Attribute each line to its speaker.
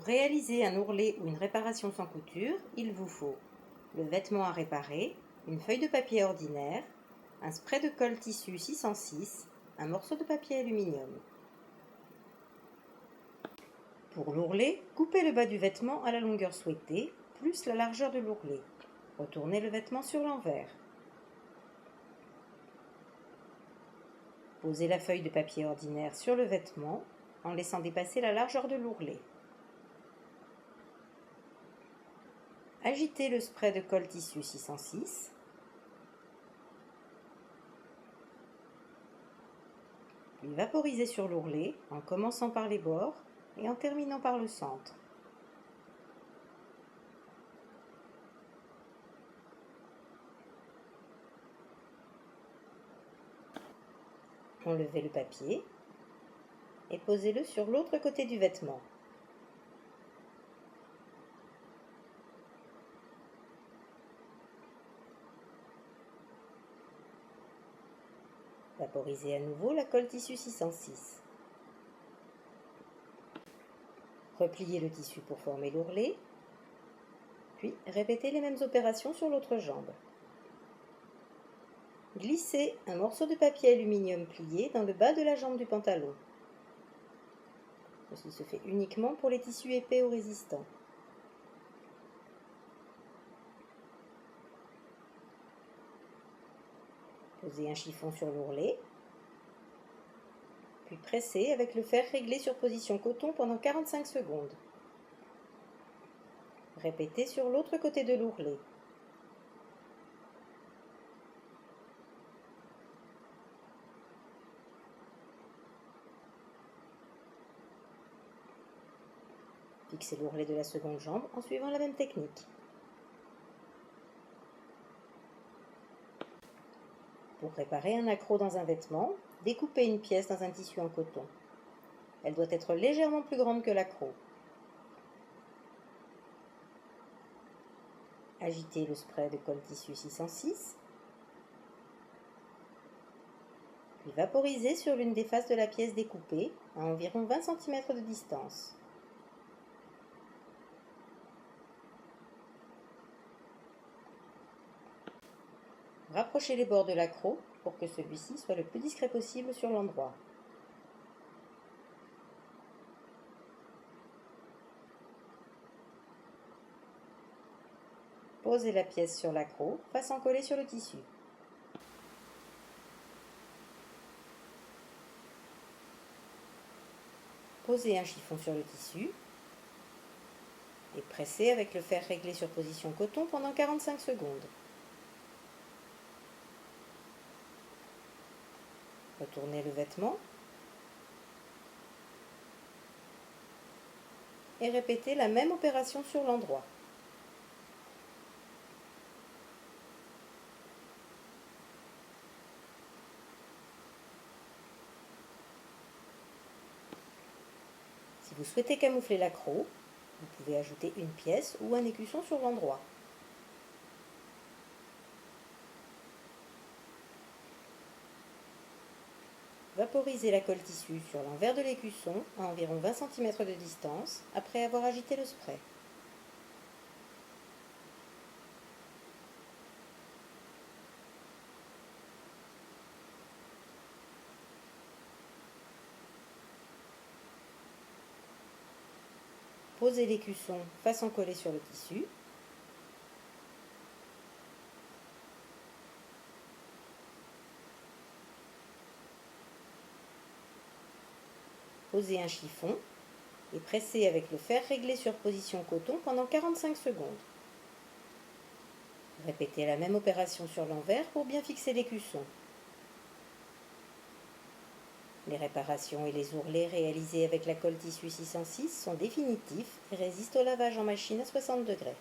Speaker 1: réaliser un ourlet ou une réparation sans couture, il vous faut le vêtement à réparer, une feuille de papier ordinaire, un spray de colle tissu 606, un morceau de papier aluminium. Pour l'ourlet, coupez le bas du vêtement à la longueur souhaitée, plus la largeur de l'ourlet. Retournez le vêtement sur l'envers. Posez la feuille de papier ordinaire sur le vêtement en laissant dépasser la largeur de l'ourlet. Agitez le spray de colle tissu 606. Puis vaporisez sur l'ourlet en commençant par les bords et en terminant par le centre. Enlevez le papier et posez-le sur l'autre côté du vêtement. Vaporisez à nouveau la colle tissu 606. Repliez le tissu pour former l'ourlet, puis répétez les mêmes opérations sur l'autre jambe. Glissez un morceau de papier aluminium plié dans le bas de la jambe du pantalon. Ceci se fait uniquement pour les tissus épais ou résistants. Posez un chiffon sur l'ourlet, puis pressez avec le fer réglé sur position coton pendant 45 secondes. Répétez sur l'autre côté de l'ourlet. Fixez l'ourlet de la seconde jambe en suivant la même technique. Pour réparer un accroc dans un vêtement, découpez une pièce dans un tissu en coton. Elle doit être légèrement plus grande que l'accroc. Agitez le spray de colle tissu 606, puis vaporisez sur l'une des faces de la pièce découpée à environ 20 cm de distance. Rapprochez les bords de l'accroc pour que celui-ci soit le plus discret possible sur l'endroit. Posez la pièce sur l'accroc, façon collée sur le tissu. Posez un chiffon sur le tissu et pressez avec le fer réglé sur position coton pendant 45 secondes. Retournez le vêtement et répétez la même opération sur l'endroit. Si vous souhaitez camoufler l'accroc, vous pouvez ajouter une pièce ou un écusson sur l'endroit. Vaporisez la colle tissu sur l'envers de l'écusson à environ 20 cm de distance après avoir agité le spray. Posez l'écusson façon collée sur le tissu. Posez un chiffon et pressez avec le fer réglé sur position coton pendant 45 secondes. Répétez la même opération sur l'envers pour bien fixer l'écusson. Les réparations et les ourlets réalisés avec la colle tissu 606 sont définitifs et résistent au lavage en machine à 60 degrés.